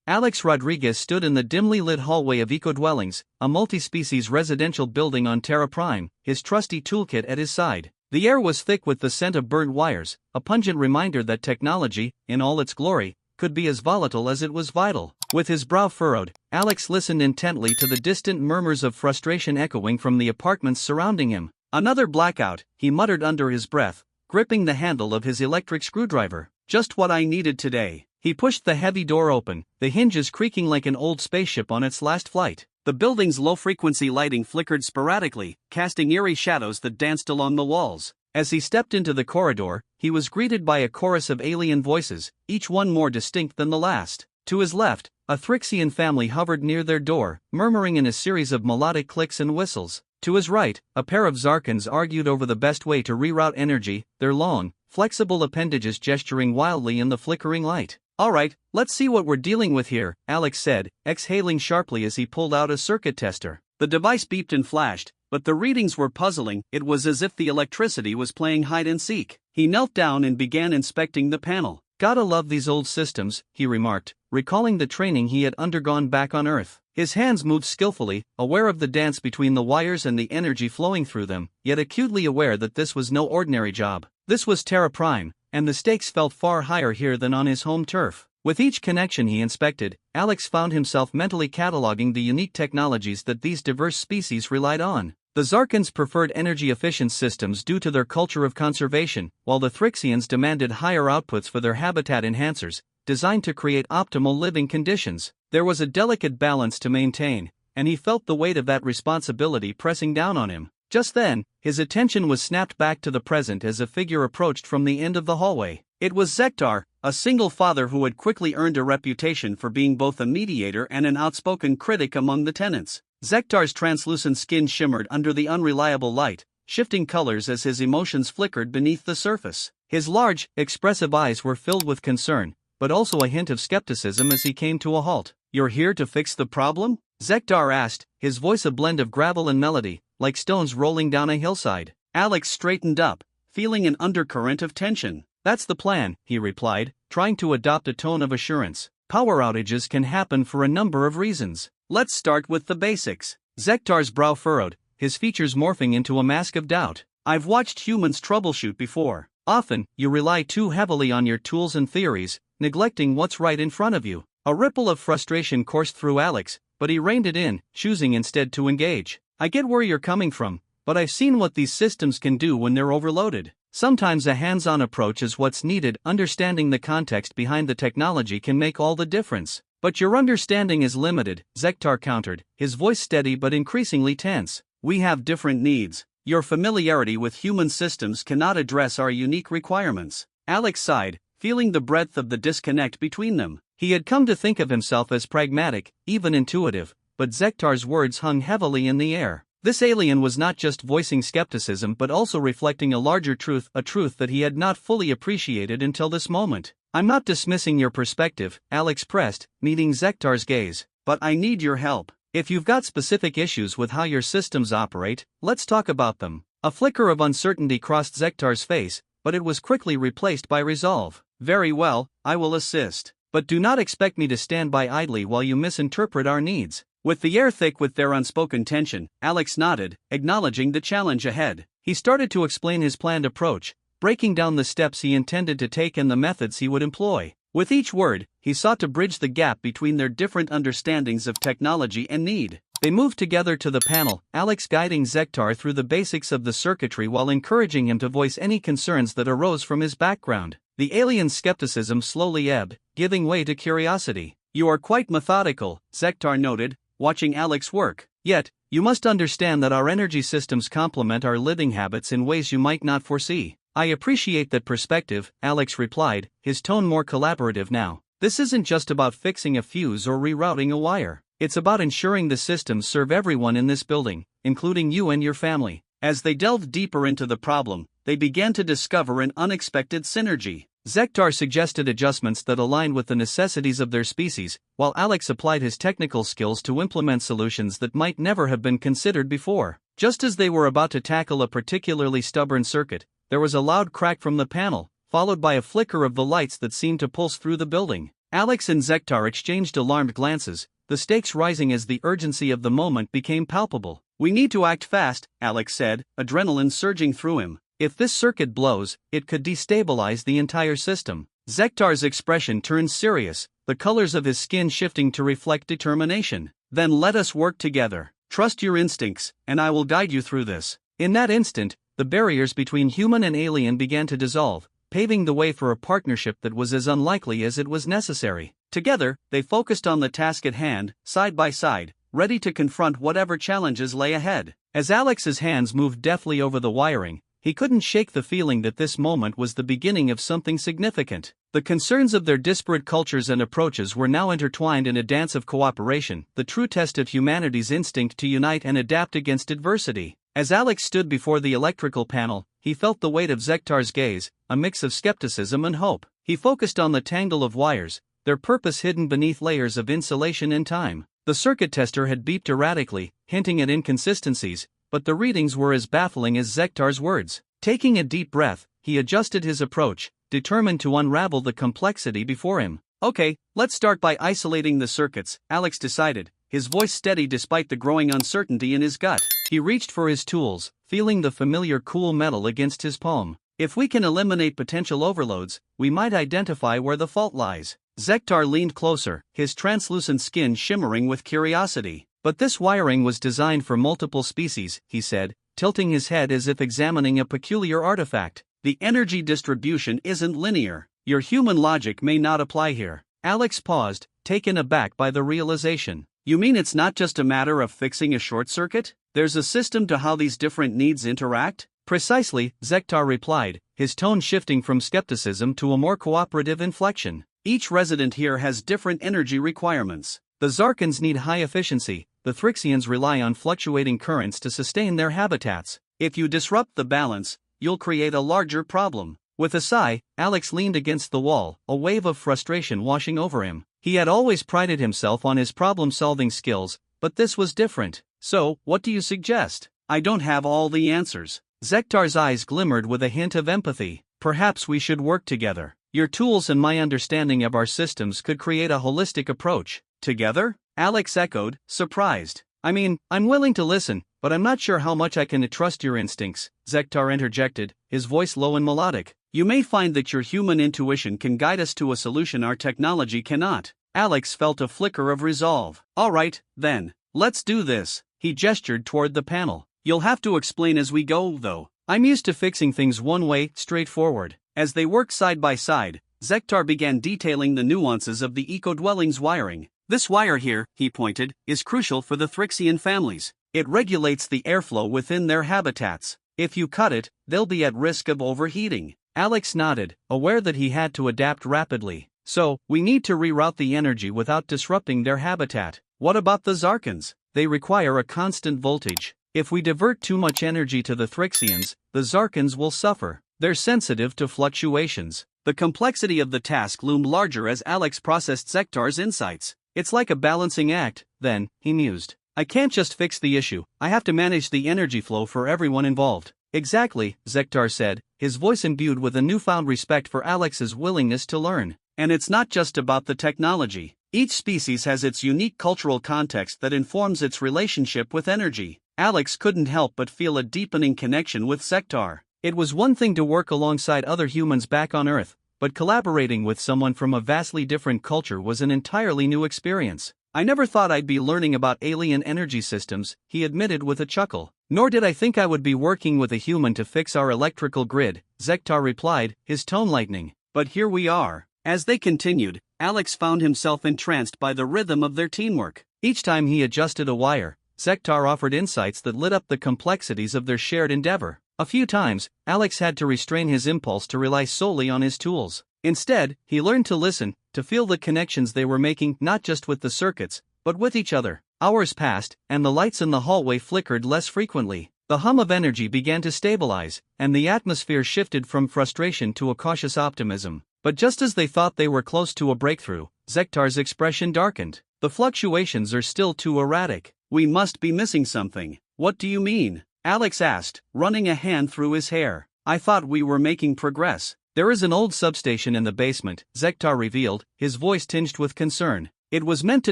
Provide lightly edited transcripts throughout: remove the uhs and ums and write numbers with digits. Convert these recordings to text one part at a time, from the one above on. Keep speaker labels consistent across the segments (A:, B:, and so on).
A: Alex Rodriguez stood in the dimly lit hallway of Eco-Dwellings, a multi-species residential building on Terra Prime, his trusty toolkit at his side. The air was thick with the scent of burnt wires, a pungent reminder that technology, in all its glory, could be as volatile as it was vital. With his brow furrowed, Alex listened intently to the distant murmurs of frustration echoing from the apartments surrounding him. Another blackout, he muttered under his breath, gripping the handle of his electric screwdriver. Just what I needed today. He pushed the heavy door open, the hinges creaking like an old spaceship on its last flight. The building's low-frequency lighting flickered sporadically, casting eerie shadows that danced along the walls. As he stepped into the corridor, he was greeted by a chorus of alien voices, each one more distinct than the last. To his left, a Thrixian family hovered near their door, murmuring in a series of melodic clicks and whistles. To his right, a pair of Zarkans argued over the best way to reroute energy, their long, flexible appendages gesturing wildly in the flickering light. "Alright, let's see what we're dealing with here," Alex said, exhaling sharply as he pulled out a circuit tester. The device beeped and flashed, but the readings were puzzling. It was as if the electricity was playing hide-and-seek. He knelt down and began inspecting the panel. "Gotta love these old systems," he remarked, recalling the training he had undergone back on Earth. His hands moved skillfully, aware of the dance between the wires and the energy flowing through them, yet acutely aware that this was no ordinary job. This was Terra Prime, and the stakes felt far higher here than on his home turf. With each connection he inspected, Alex found himself mentally cataloging the unique technologies that these diverse species relied on. The Zarkans preferred energy-efficient systems due to their culture of conservation, while the Thrixians demanded higher outputs for their habitat enhancers, designed to create optimal living conditions. There was a delicate balance to maintain, and he felt the weight of that responsibility pressing down on him. Just then, his attention was snapped back to the present as a figure approached from the end of the hallway. It was Zektar, a single father who had quickly earned a reputation for being both a mediator and an outspoken critic among the tenants. Zektar's translucent skin shimmered under the unreliable light, shifting colors as his emotions flickered beneath the surface. His large, expressive eyes were filled with concern, but also a hint of skepticism as he came to a halt. "You're here to fix the problem?" Zektar asked, his voice a blend of gravel and melody, like stones rolling down a hillside. Alex straightened up, feeling an undercurrent of tension. "That's the plan," he replied, trying to adopt a tone of assurance. "Power outages can happen for a number of reasons. Let's start with the basics." Zektar's brow furrowed, his features morphing into a mask of doubt. "I've watched humans troubleshoot before. Often, you rely too heavily on your tools and theories, neglecting what's right in front of you." A ripple of frustration coursed through Alex, but he reined it in, choosing instead to engage. "I get where you're coming from, but I've seen what these systems can do when they're overloaded. Sometimes a hands-on approach is what's needed. Understanding the context behind the technology can make all the difference." "But your understanding is limited," Zektar countered, his voice steady but increasingly tense. "We have different needs. Your familiarity with human systems cannot address our unique requirements." Alex sighed, feeling the breadth of the disconnect between them. He had come to think of himself as pragmatic, even intuitive, but Zektar's words hung heavily in the air. This alien was not just voicing skepticism but also reflecting a larger truth, a truth that he had not fully appreciated until this moment. "I'm not dismissing your perspective," Alex pressed, meeting Zektar's gaze, "but I need your help. If you've got specific issues with how your systems operate, let's talk about them." A flicker of uncertainty crossed Zektar's face, but it was quickly replaced by resolve. "Very well, I will assist. But do not expect me to stand by idly while you misinterpret our needs." With the air thick with their unspoken tension, Alex nodded, acknowledging the challenge ahead. He started to explain his planned approach, breaking down the steps he intended to take and the methods he would employ. With each word, he sought to bridge the gap between their different understandings of technology and need. They moved together to the panel, Alex guiding Zektar through the basics of the circuitry while encouraging him to voice any concerns that arose from his background. The alien's skepticism slowly ebbed, giving way to curiosity. "You are quite methodical," Zektar noted, watching Alex work. "Yet, you must understand that our energy systems complement our living habits in ways you might not foresee." "I appreciate that perspective," Alex replied, his tone more collaborative now. "This isn't just about fixing a fuse or rerouting a wire. It's about ensuring the systems serve everyone in this building, including you and your family." As they delved deeper into the problem, they began to discover an unexpected synergy. Zektar suggested adjustments that aligned with the necessities of their species, while Alex applied his technical skills to implement solutions that might never have been considered before. Just as they were about to tackle a particularly stubborn circuit, there was a loud crack from the panel, followed by a flicker of the lights that seemed to pulse through the building. Alex and Zektar exchanged alarmed glances, the stakes rising as the urgency of the moment became palpable. "We need to act fast," Alex said, adrenaline surging through him. "If this circuit blows, it could destabilize the entire system." Zektar's expression turned serious, the colors of his skin shifting to reflect determination. "Then let us work together. Trust your instincts, and I will guide you through this." In that instant, the barriers between human and alien began to dissolve, paving the way for a partnership that was as unlikely as it was necessary. Together, they focused on the task at hand, side by side, ready to confront whatever challenges lay ahead. As Alex's hands moved deftly over the wiring, he couldn't shake the feeling that this moment was the beginning of something significant. The concerns of their disparate cultures and approaches were now intertwined in a dance of cooperation, the true test of humanity's instinct to unite and adapt against adversity. As Alex stood before the electrical panel, he felt the weight of Zektar's gaze, a mix of skepticism and hope. He focused on the tangle of wires, their purpose hidden beneath layers of insulation and time. The circuit tester had beeped erratically, hinting at inconsistencies, but the readings were as baffling as Zektar's words. Taking a deep breath, he adjusted his approach, determined to unravel the complexity before him. "Okay, let's start by isolating the circuits," Alex decided, his voice steady despite the growing uncertainty in his gut. He reached for his tools, feeling the familiar cool metal against his palm. "If we can eliminate potential overloads, we might identify where the fault lies." Zektar leaned closer, his translucent skin shimmering with curiosity. "But this wiring was designed for multiple species," he said, tilting his head as if examining a peculiar artifact. "The energy distribution isn't linear. Your human logic may not apply here." Alex paused, taken aback by the realization. "You mean it's not just a matter of fixing a short circuit? There's a system to how these different needs interact?" "Precisely," Zektar replied, his tone shifting from skepticism to a more cooperative inflection. "Each resident here has different energy requirements. The Zarkans need high efficiency, the Thrixians rely on fluctuating currents to sustain their habitats. If you disrupt the balance, you'll create a larger problem." With a sigh, Alex leaned against the wall, a wave of frustration washing over him. He had always prided himself on his problem-solving skills, but this was different. "So, what do you suggest?" "I don't have all the answers." Zektar's eyes glimmered with a hint of empathy. "Perhaps we should work together. Your tools and my understanding of our systems could create a holistic approach." "Together?" Alex echoed, surprised. "I mean, I'm willing to listen, but I'm not sure how much I can trust your instincts," Zektar interjected, his voice low and melodic. "You may find that your human intuition can guide us to a solution our technology cannot." Alex felt a flicker of resolve. "All right, then, let's do this." He gestured toward the panel. "You'll have to explain as we go, though. I'm used to fixing things one way, straightforward." As they worked side by side, Zektar began detailing the nuances of the eco-dwelling's wiring. "This wire here," he pointed, "is crucial for the Thrixian families. It regulates the airflow within their habitats. If you cut it, they'll be at risk of overheating." Alex nodded, aware that he had to adapt rapidly. "So, we need to reroute the energy without disrupting their habitat." "What about the Zarkans?" "They require a constant voltage. If we divert too much energy to the Thrixians, the Zarkans will suffer. They're sensitive to fluctuations." The complexity of the task loomed larger as Alex processed Zektar's insights. "It's like a balancing act, then," he mused. "I can't just fix the issue, I have to manage the energy flow for everyone involved." "Exactly," Zektar said, his voice imbued with a newfound respect for Alex's willingness to learn. "And it's not just about the technology. Each species has its unique cultural context that informs its relationship with energy." Alex couldn't help but feel a deepening connection with Zektar. It was one thing to work alongside other humans back on Earth, but collaborating with someone from a vastly different culture was an entirely new experience. "I never thought I'd be learning about alien energy systems," he admitted with a chuckle. "Nor did I think I would be working with a human to fix our electrical grid," Zektar replied, his tone lightening. "But here we are." As they continued, Alex found himself entranced by the rhythm of their teamwork. Each time he adjusted a wire, Zektar offered insights that lit up the complexities of their shared endeavor. A few times, Alex had to restrain his impulse to rely solely on his tools. Instead, he learned to listen, to feel the connections they were making not just with the circuits, but with each other. Hours passed, and the lights in the hallway flickered less frequently. The hum of energy began to stabilize, and the atmosphere shifted from frustration to a cautious optimism. But just as they thought they were close to a breakthrough, Zektar's expression darkened. "The fluctuations are still too erratic. We must be missing something." "What do you mean?" Alex asked, running a hand through his hair. "I thought we were making progress." There is an old substation in the basement, Zektar revealed, his voice tinged with concern. It was meant to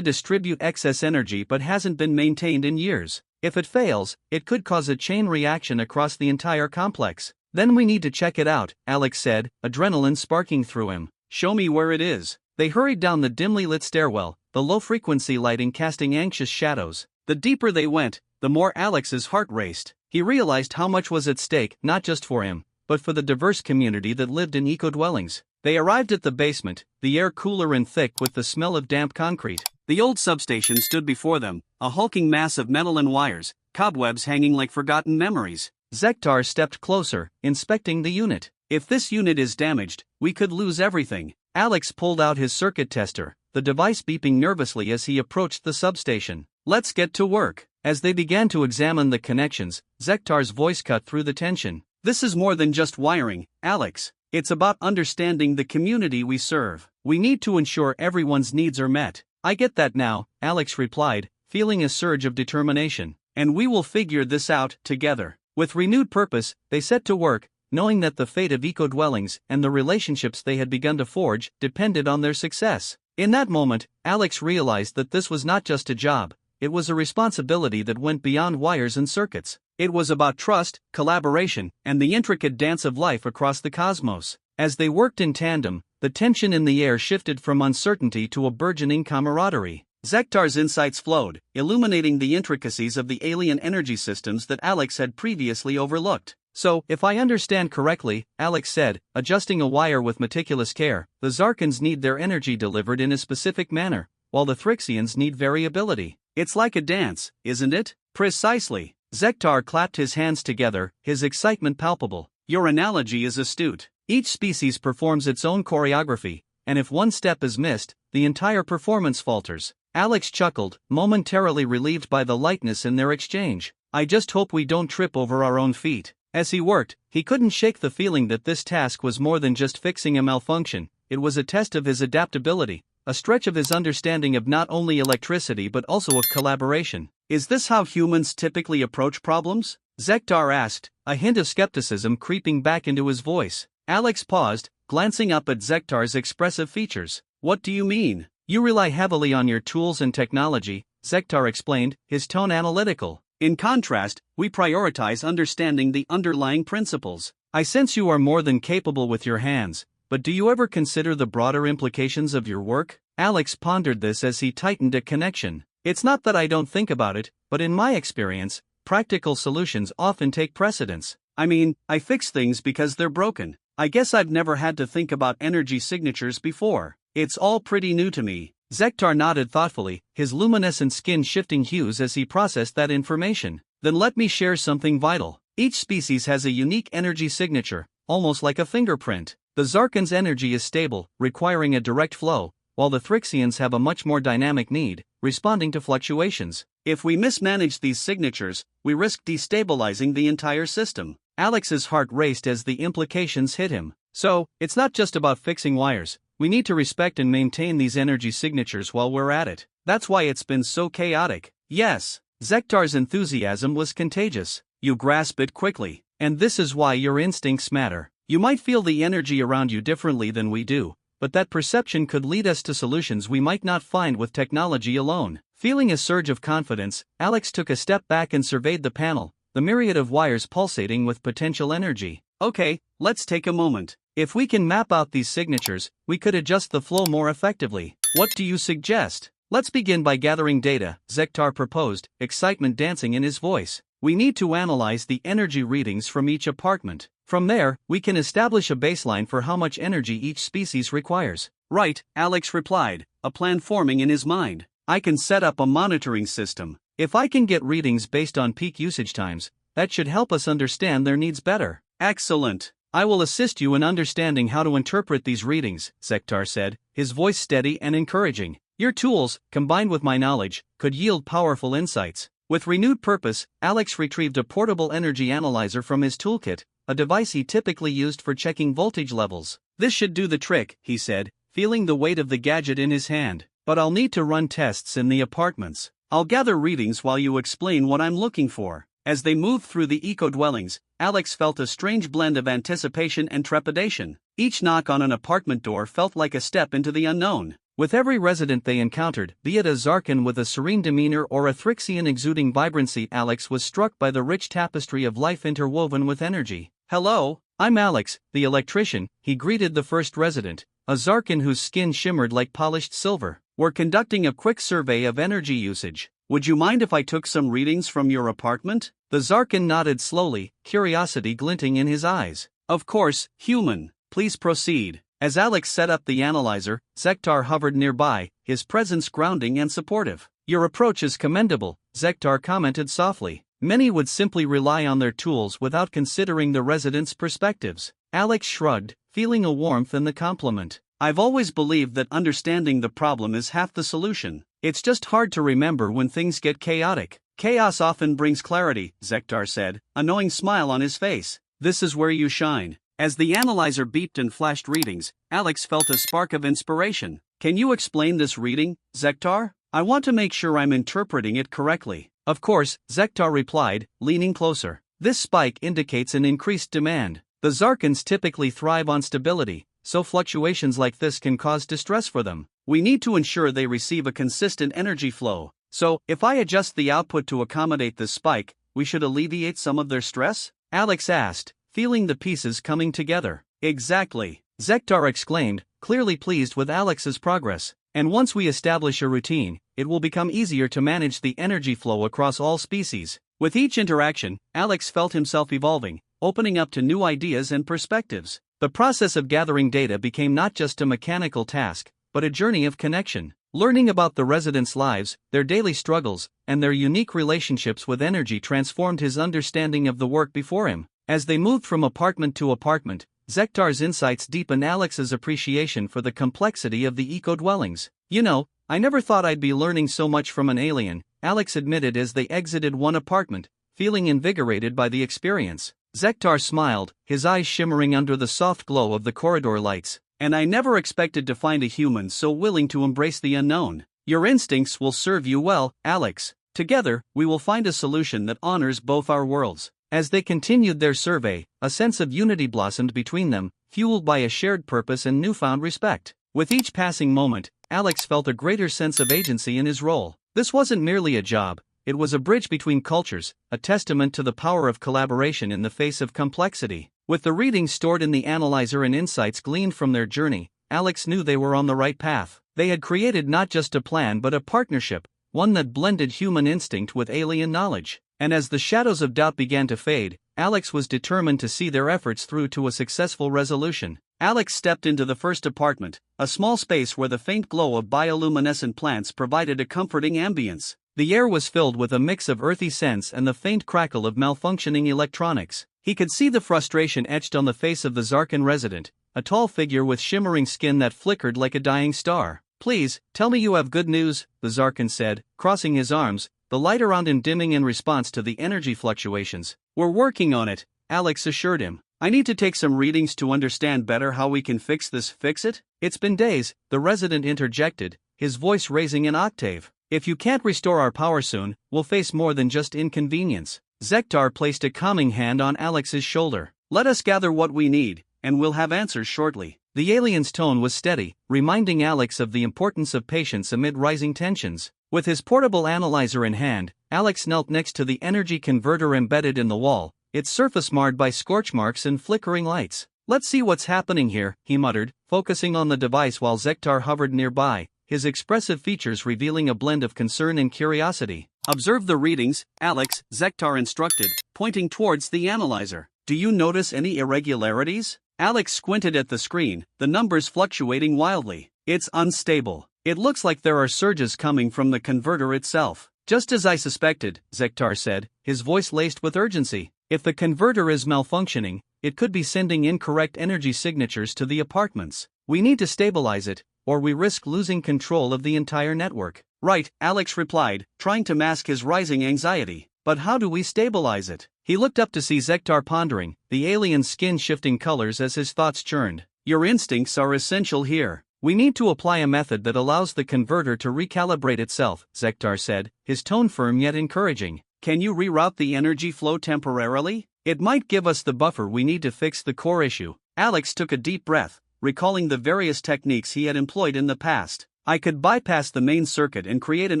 A: distribute excess energy but hasn't been maintained in years. If it fails, it could cause a chain reaction across the entire complex. Then we need to check it out, Alex said, adrenaline sparking through him. Show me where it is. They hurried down the dimly lit stairwell, the low-frequency lighting casting anxious shadows. The deeper they went, the more Alex's heart raced. He realized how much was at stake, not just for him, but for the diverse community that lived in eco-dwellings. They arrived at the basement, the air cooler and thick with the smell of damp concrete. The old substation stood before them, a hulking mass of metal and wires, cobwebs hanging like forgotten memories. Zektar stepped closer, inspecting the unit. If this unit is damaged, we could lose everything. Alex pulled out his circuit tester, the device beeping nervously as he approached the substation. Let's get to work. As they began to examine the connections, Zektar's voice cut through the tension. This is more than just wiring, Alex. It's about understanding the community we serve. We need to ensure everyone's needs are met. I get that now, Alex replied, feeling a surge of determination. And we will figure this out together. With renewed purpose, they set to work, knowing that the fate of eco-dwellings and the relationships they had begun to forge depended on their success. In that moment, Alex realized that this was not just a job, it was a responsibility that went beyond wires and circuits. It was about trust, collaboration, and the intricate dance of life across the cosmos. As they worked in tandem, the tension in the air shifted from uncertainty to a burgeoning camaraderie. Zektar's insights flowed, illuminating the intricacies of the alien energy systems that Alex had previously overlooked. So, if I understand correctly, Alex said, adjusting a wire with meticulous care, the Zarkans need their energy delivered in a specific manner, while the Thrixians need variability. It's like a dance, isn't it? Precisely. Zektar clapped his hands together, his excitement palpable. Your analogy is astute. Each species performs its own choreography, and if one step is missed, the entire performance falters. Alex chuckled, momentarily relieved by the lightness in their exchange. I just hope we don't trip over our own feet. As he worked, he couldn't shake the feeling that this task was more than just fixing a malfunction. It was a test of his adaptability, a stretch of his understanding of not only electricity but also of collaboration. Is this how humans typically approach problems? Zektar asked, a hint of skepticism creeping back into his voice. Alex paused, glancing up at Zektar's expressive features. What do you mean? You rely heavily on your tools and technology, Zektar explained, his tone analytical. In contrast, we prioritize understanding the underlying principles. I sense you are more than capable with your hands, but do you ever consider the broader implications of your work? Alex pondered this as he tightened a connection. It's not that I don't think about it, but in my experience, practical solutions often take precedence. I mean, I fix things because they're broken. I guess I've never had to think about energy signatures before. It's all pretty new to me. Zektar nodded thoughtfully, his luminescent skin shifting hues as he processed that information. Then let me share something vital. Each species has a unique energy signature, almost like a fingerprint. The Zarkan's energy is stable, requiring a direct flow, while the Thrixians have a much more dynamic need, responding to fluctuations. If we mismanage these signatures, we risk destabilizing the entire system. Alex's heart raced as the implications hit him. So, it's not just about fixing wires. We need to respect and maintain these energy signatures while we're at it. That's why it's been so chaotic. Yes. Zektar's enthusiasm was contagious. You grasp it quickly. And this is why your instincts matter. You might feel the energy around you differently than we do, but that perception could lead us to solutions we might not find with technology alone. Feeling a surge of confidence, Alex took a step back and surveyed the panel, the myriad of wires pulsating with potential energy. Okay, let's take a moment. If we can map out these signatures, we could adjust the flow more effectively. What do you suggest? Let's begin by gathering data, Zektar proposed, excitement dancing in his voice. We need to analyze the energy readings from each apartment. From there, we can establish a baseline for how much energy each species requires. Right, Alex replied, a plan forming in his mind. I can set up a monitoring system. If I can get readings based on peak usage times, that should help us understand their needs better. Excellent. I will assist you in understanding how to interpret these readings, Zektar said, his voice steady and encouraging. Your tools, combined with my knowledge, could yield powerful insights. With renewed purpose, Alex retrieved a portable energy analyzer from his toolkit, a device he typically used for checking voltage levels. This should do the trick, he said, feeling the weight of the gadget in his hand. But I'll need to run tests in the apartments. I'll gather readings while you explain what I'm looking for.
B: As they moved through the eco-dwellings, Alex felt a strange blend of anticipation and trepidation. Each knock on an apartment door felt like a step into the unknown.
A: With every resident they encountered, be it a Zarkan with a serene demeanor or a Thrixian exuding vibrancy, Alex was struck by the rich tapestry of life interwoven with energy.
B: "Hello,
A: I'm Alex, the electrician," he greeted the first resident, a Zarkan whose skin shimmered like polished silver.
B: "We're conducting a quick survey of energy usage. Would you mind if I took some readings from your apartment?"
A: The Zarkan nodded slowly, curiosity glinting in his eyes.
B: "Of course, human. Please proceed." As Alex set up the analyzer, Zektar hovered nearby, his presence grounding and supportive.
A: "Your approach is commendable," Zektar commented softly. "Many would simply rely on their tools without considering the residents' perspectives." Alex shrugged, feeling a warmth in the compliment.
B: "I've always believed that understanding the problem is half the solution. It's just hard to remember when things get chaotic." "Chaos often brings clarity," Zektar said, a knowing smile on his face. "This is where you shine." As the analyzer beeped and flashed readings, Alex felt a spark of inspiration. "Can you explain this reading, Zektar? I want to make sure I'm interpreting it correctly."
A: "Of course," Zektar replied, leaning closer. "This spike indicates an increased demand. The Zarkans typically thrive on stability, so fluctuations like this can cause distress for them.
B: We need to ensure they receive a consistent energy flow. So, if I adjust the output to accommodate this spike, we should alleviate some of their stress?"
A: Alex asked, feeling the pieces coming together.
B: "Exactly,"
A: Zektar exclaimed, clearly pleased with Alex's progress. "And once we establish a routine, it will become easier to manage the energy flow across all species."
B: With each interaction, Alex felt himself evolving, opening up to new ideas and perspectives.
A: The process of gathering data became not just a mechanical task, but a journey of connection. Learning about the residents' lives, their daily struggles, and their unique relationships with energy transformed his understanding of the work before him. As they moved from apartment to apartment, Zektar's insights deepened Alex's appreciation for the complexity of the eco-dwellings.
B: "You know,
A: I never thought I'd be learning so much from an alien," Alex admitted as they exited one apartment, feeling invigorated by the experience. Zektar smiled, his eyes shimmering under the soft glow of the corridor lights.
B: "And I never expected to find a human so willing to embrace the unknown. Your instincts will serve you well, Alex. Together, we will find a solution that honors both our worlds."
A: As they continued their survey, a sense of unity blossomed between them, fueled by a shared purpose and newfound respect. With each passing moment, Alex felt a greater sense of agency in his role. This wasn't merely a job, it was a bridge between cultures, a testament to the power of collaboration in the face of complexity. With the readings stored in the analyzer and insights gleaned from their journey, Alex knew they were on the right path. They had created not just a plan but a partnership, one that blended human instinct with alien knowledge. And as the shadows of doubt began to fade, Alex was determined to see their efforts through to a successful resolution.
B: Alex stepped into the first apartment, a small space where the faint glow of bioluminescent plants provided a comforting ambience.
A: The air was filled with a mix of earthy scents and the faint crackle of malfunctioning electronics. He could see the frustration etched on the face of the Zarkan resident, a tall figure with shimmering skin that flickered like a dying star. "Please, tell me you have good news," the Zarkan said, crossing his arms, the light around him dimming in response to the energy fluctuations.
B: "We're working on it," Alex assured him. "I need to take some readings to understand better how we can fix it?"
A: "It's been days," the resident interjected, his voice raising an octave. "If you can't restore our power soon, we'll face more than just inconvenience." Zektar placed a calming hand on Alex's shoulder.
B: "Let us gather what we need, and we'll have answers shortly."
A: The alien's tone was steady, reminding Alex of the importance of patience amid rising tensions. With his portable analyzer in hand, Alex knelt next to the energy converter embedded in the wall, its surface marred by scorch marks and flickering lights. "Let's see what's happening here," he muttered, focusing on the device while Zektar hovered nearby, his expressive features revealing a blend of concern and curiosity.
B: "Observe the readings, Alex," Zektar instructed, pointing towards the analyzer. "Do you notice any irregularities?" Alex squinted at the screen, the numbers fluctuating wildly. "It's unstable. It looks like there are surges coming from the converter itself."
A: "Just as I suspected," Zektar said, his voice laced with urgency. "If the converter is malfunctioning, it could be sending incorrect energy signatures to the apartments. We need to stabilize it, or we risk losing control of the entire network."
B: "Right," Alex replied, trying to mask his rising anxiety. "But how do we stabilize it?"
A: He looked up to see Zektar pondering, the alien's skin shifting colors as his thoughts churned.
B: "Your instincts are essential here."
A: "We need to apply a method that allows the converter to recalibrate itself," Zektar said, his tone firm yet encouraging.
B: can you reroute the energy flow temporarily? It might give us the buffer we need to fix the core issue. Alex took a deep breath, recalling the various techniques he had employed in the past. I could bypass the main circuit and create an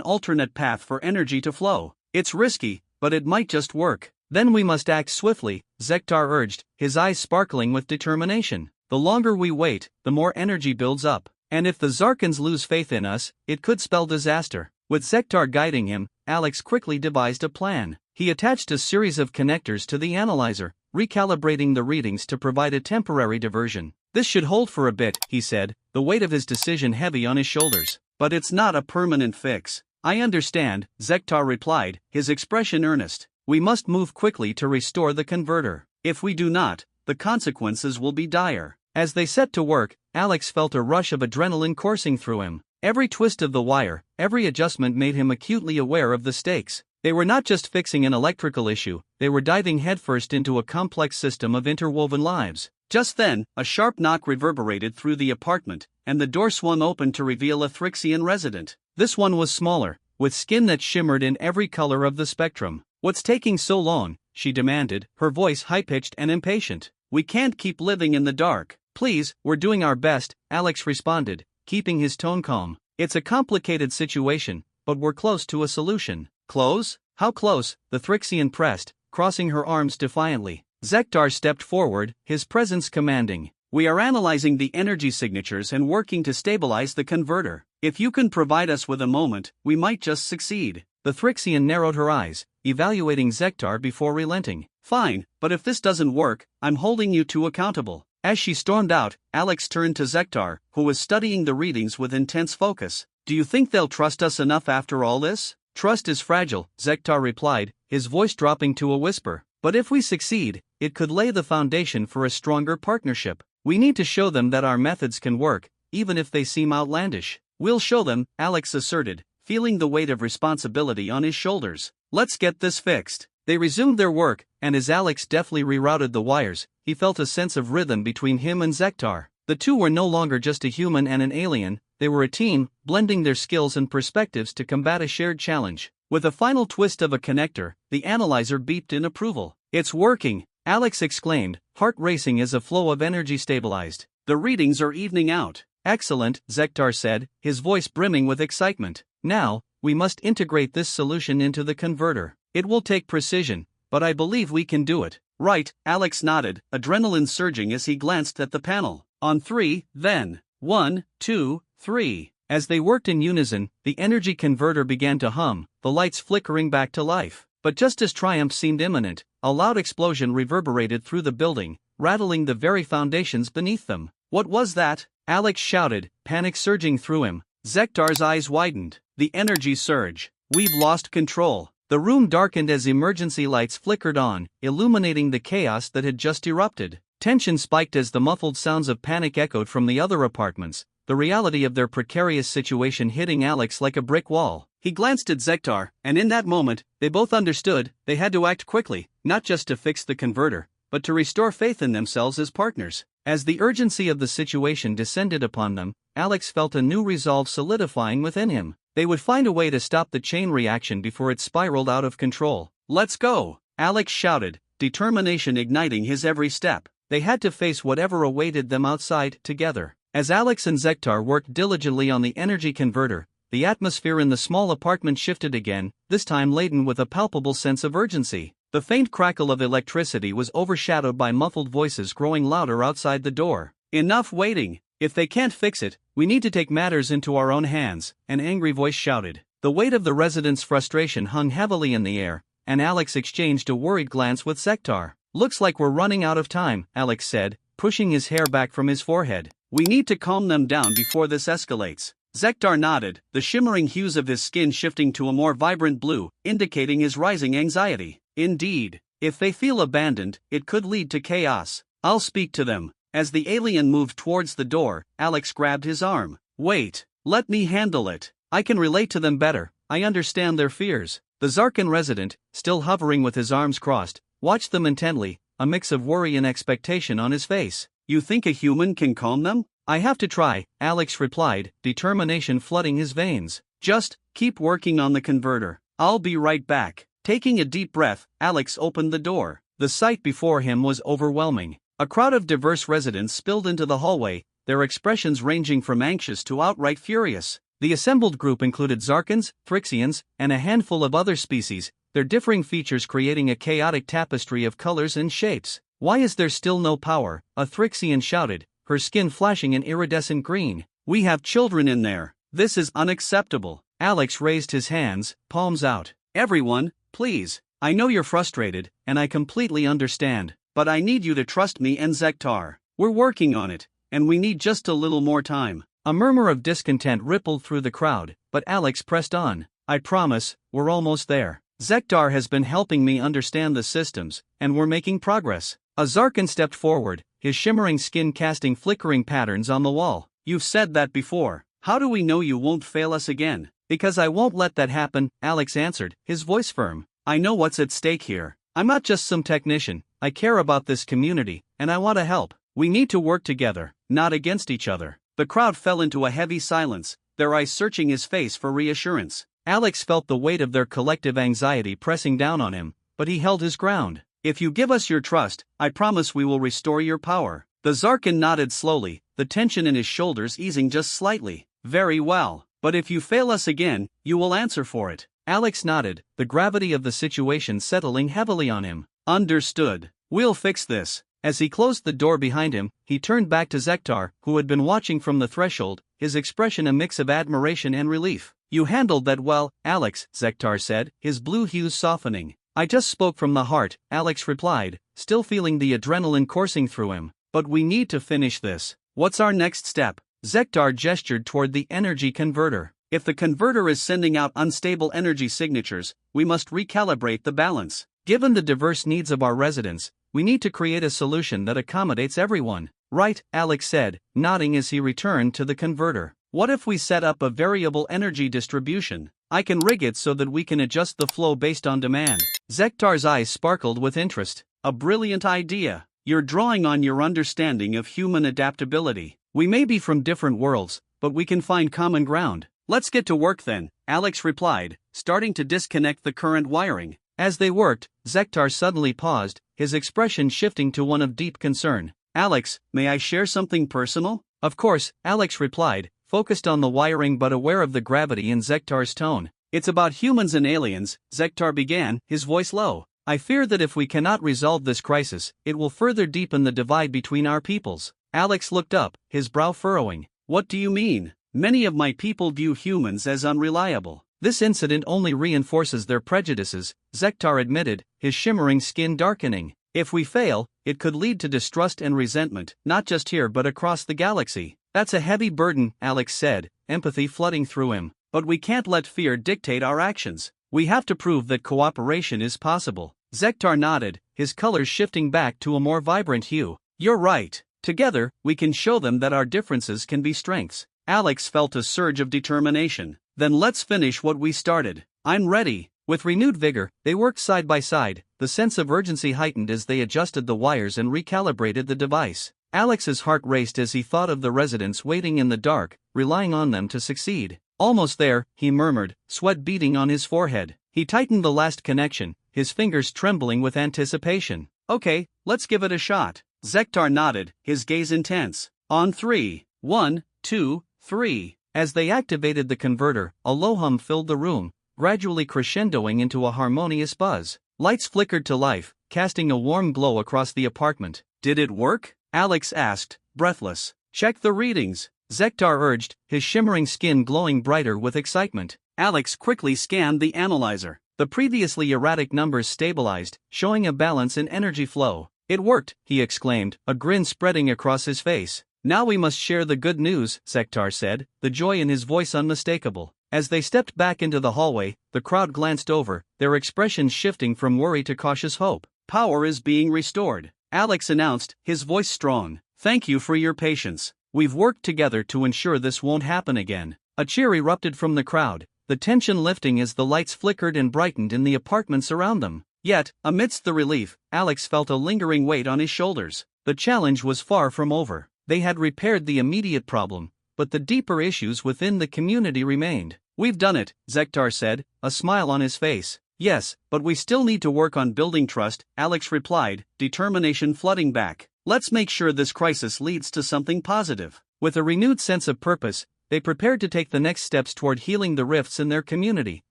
B: alternate path for energy to flow. It's risky, but it might just work.
A: Then we must act swiftly, Zektar urged, his eyes sparkling with determination. The longer we wait, the more energy builds up. And if the Zarkans lose faith in us, it could spell disaster. With Zektar guiding him, Alex quickly devised a plan. He attached a series of connectors to the analyzer, recalibrating the readings to provide a temporary diversion. This should hold for a bit, he said, the weight of his decision heavy on his shoulders.
B: But it's not a permanent fix. I understand, Zektar replied, his expression earnest. We must move quickly to restore the converter. If we do not, the consequences will be dire.
A: As they set to work, Alex felt a rush of adrenaline coursing through him. Every twist of the wire, every adjustment made him acutely aware of the stakes. They were not just fixing an electrical issue, they were diving headfirst into a complex system of interwoven lives.
B: Just then, a sharp knock reverberated through the apartment, and the door swung open to reveal a Thrixian resident.
A: This one was smaller, with skin that shimmered in every color of the spectrum. "What's taking so long?" she demanded, her voice high-pitched and impatient.
B: "We can't keep living in the dark."
A: "Please, we're doing our best," Alex responded, keeping his tone calm. "It's a complicated situation, but we're close to a solution."
B: "Close?
A: How close?" the Thrixian pressed, crossing her arms defiantly. Zektar stepped forward, his presence commanding.
B: "We are analyzing the energy signatures and working to stabilize the converter. If you can provide us with a moment, we might just succeed."
A: The Thrixian narrowed her eyes, evaluating Zektar before relenting.
B: "Fine, but if this doesn't work, I'm holding you two accountable."
A: As she stormed out,
B: Alex turned to Zektar, who was studying the readings with intense focus. "Do you think they'll trust us enough after all this?"
A: "Trust is fragile," Zektar replied, his voice dropping to a whisper. "But if we succeed, it could lay the foundation for a stronger partnership. We need to show them that our methods can work, even if they seem outlandish."
B: "We'll show them," Alex asserted, feeling the weight of responsibility on his shoulders. "Let's get this fixed."
A: They resumed their work, and as Alex deftly rerouted the wires, he felt a sense of rhythm between him and Zektar. The two were no longer just a human and an alien, they were a team, blending their skills and perspectives to combat a shared challenge. With a final twist of a connector, the analyzer beeped in approval. "It's working," Alex exclaimed, heart racing as a flow of energy stabilized.
B: "The readings are evening out."
A: "Excellent," Zektar said, his voice brimming with excitement. "Now, we must integrate this solution into the converter. It will take precision, but I believe we can do it."
B: "Right," Alex nodded, adrenaline surging as he glanced at the panel. "On three, then. 1, 2, 3.
A: As they worked in unison, the energy converter began to hum, the lights flickering back to life. But just as triumph seemed imminent, a loud explosion reverberated through the building, rattling the very foundations beneath them.
B: "What was that?"
A: Alex shouted, panic surging through him.
B: Zektar's eyes widened. "The energy surge. We've lost control."
A: The room darkened as emergency lights flickered on, illuminating the chaos that had just erupted. Tension spiked as the muffled sounds of panic echoed from the other apartments, the reality of their precarious situation hitting Alex like a brick wall.
B: He glanced at Zektar, and in that moment,
A: they both understood they had to act quickly, not just to fix the converter, but to restore faith in themselves as partners. As the urgency of the situation descended upon them, Alex felt a new resolve solidifying within him. They would find a way to stop the chain reaction before it spiraled out of control.
B: "Let's go!" Alex shouted, determination igniting his every step.
A: They had to face whatever awaited them outside, together. As Alex and Zektar worked diligently on the energy converter, the atmosphere in the small apartment shifted again, this time laden with a palpable sense of urgency. The faint crackle of electricity was overshadowed by muffled voices growing louder outside the door.
B: "Enough waiting! If they can't fix it, we need to take matters into our own hands," an angry voice shouted.
A: The weight of the residents' frustration hung heavily in the air, and Alex exchanged a worried glance with Zektar. "Looks like we're running out of time," Alex said, pushing his hair back from his forehead.
B: "We need to calm them down before this escalates." Zektar nodded, the shimmering hues of his skin shifting to a more vibrant blue, indicating his rising anxiety. "Indeed, if they feel abandoned, it could lead to chaos. I'll speak to them." As the alien moved towards the door, Alex grabbed his arm. "Wait, let me handle it.
A: I can relate to them better, I understand their fears." The Zarkan resident, still hovering with his arms crossed, watched them intently, a mix of worry and expectation on his face.
B: "You think a human can calm them?"
A: "I have to try," Alex replied, determination flooding his veins.
B: "Just keep working on the converter. I'll be right back." Taking a deep breath, Alex opened the door. The sight before him was overwhelming. A crowd of diverse residents spilled into the hallway, their expressions ranging from anxious to outright furious. The assembled group included Zarkans, Thrixians, and a handful of other species, their differing features creating a chaotic tapestry of colors and shapes. "Why is there still no power?" a Thrixian shouted, her skin flashing an iridescent green. "We have children in there. This is unacceptable." Alex raised his hands, palms out. "Everyone, please. I know you're frustrated, and I completely understand, but I need you to trust me and Zektar. We're working on it, and we need just a little more time." A murmur of discontent rippled through the crowd, but Alex pressed on. "I promise, we're almost there. Zektar has been helping me understand the systems, and we're making progress." A Zarkan stepped forward, his shimmering skin casting flickering patterns on the wall. "You've said that before. How do we know you won't fail us again?" "Because I won't let that happen," Alex answered, his voice firm. "I know what's at stake here. I'm not just some technician, I care about this community, and I want to help. We need to work together, not against each other." The crowd fell into a heavy silence, their eyes searching his face for reassurance. Alex felt the weight of their collective anxiety pressing down on him, but he held his ground. "If you give us your trust, I promise we will restore your power." The Zarkan nodded slowly, the tension in his shoulders easing just slightly. "Very well, but if you fail us again, you will answer for it." Alex nodded, the gravity of the situation settling heavily on him. "Understood. We'll fix this." As he closed the door behind him, he turned back to Zektar, who had been watching from the threshold, his expression a mix of admiration and relief. "You handled that well, Alex," Zektar said, his blue hues softening. "I just spoke from the heart," Alex replied, still feeling the adrenaline coursing through him. "But we need to finish this. What's our next step?" Zektar gestured toward the energy converter. "If the converter is sending out unstable energy signatures, we must recalibrate the balance. Given the diverse needs of our residents, we need to create a solution that accommodates everyone." "Right," Alex said, nodding as he returned to the converter. "What if we set up a variable energy distribution? I can rig it so that we can adjust the flow based on demand." Zektar's eyes sparkled with interest. "A brilliant idea. You're drawing on your understanding of human adaptability. We may be from different worlds, but we can find common ground." "Let's get to work then," Alex replied, starting to disconnect the current wiring. As they worked, Zektar suddenly paused, his expression shifting to one of deep concern. "Alex, may I share something personal?" "Of course," Alex replied, focused on the wiring but aware of the gravity in Zektar's tone. "It's about humans and aliens," Zektar began, his voice low. "I fear that if we cannot resolve this crisis, it will further deepen the divide between our peoples." Alex looked up, his brow furrowing. "What do you mean?" "Many of my people view humans as unreliable." "This incident only reinforces their prejudices," Zektar admitted, his shimmering skin darkening. "If we fail, it could lead to distrust and resentment, not just here but across the galaxy." "That's a heavy burden," Alex said, empathy flooding through him. "But we can't let fear dictate our actions. We have to prove that cooperation is possible." Zektar nodded, his colors shifting back to a more vibrant hue. "You're right. Together, we can show them that our differences can be strengths." Alex felt a surge of determination. "Then let's finish what we started." "I'm ready." With renewed vigor, they worked side by side, the sense of urgency heightened as they adjusted the wires and recalibrated the device. Alex's heart raced as he thought of the residents waiting in the dark, relying on them to succeed. "Almost there," he murmured, sweat beading on his forehead. He tightened the last connection, his fingers trembling with anticipation. "Okay, let's give it a shot." Zektar nodded, his gaze intense. "On 3. 1, 2, 3. As they activated the converter, a low hum filled the room, gradually crescendoing into a harmonious buzz. Lights flickered to life, casting a warm glow across the apartment. "Did it work?" Alex asked, breathless. "Check the readings," Zektar urged, his shimmering skin glowing brighter with excitement. Alex quickly scanned the analyzer. The previously erratic numbers stabilized, showing a balance in energy flow. "It worked," he exclaimed, a grin spreading across his face. "Now we must share the good news," Zektar said, the joy in his voice unmistakable. As they stepped back into the hallway, the crowd glanced over, their expressions shifting from worry to cautious hope. "Power is being restored," Alex announced, his voice strong. "Thank you for your patience. We've worked together to ensure this won't happen again." A cheer erupted from the crowd, the tension lifting as the lights flickered and brightened in the apartments around them. Yet, amidst the relief, Alex felt a lingering weight on his shoulders. The challenge was far from over. They had repaired the immediate problem, but the deeper issues within the community remained. "We've done it," Zektar said, a smile on his face. Yes, but we still need to work on building trust, Alex replied, determination flooding back. Let's make sure this crisis leads to something positive.
A: With a renewed sense of purpose, they prepared to take the next steps toward healing the rifts in their community,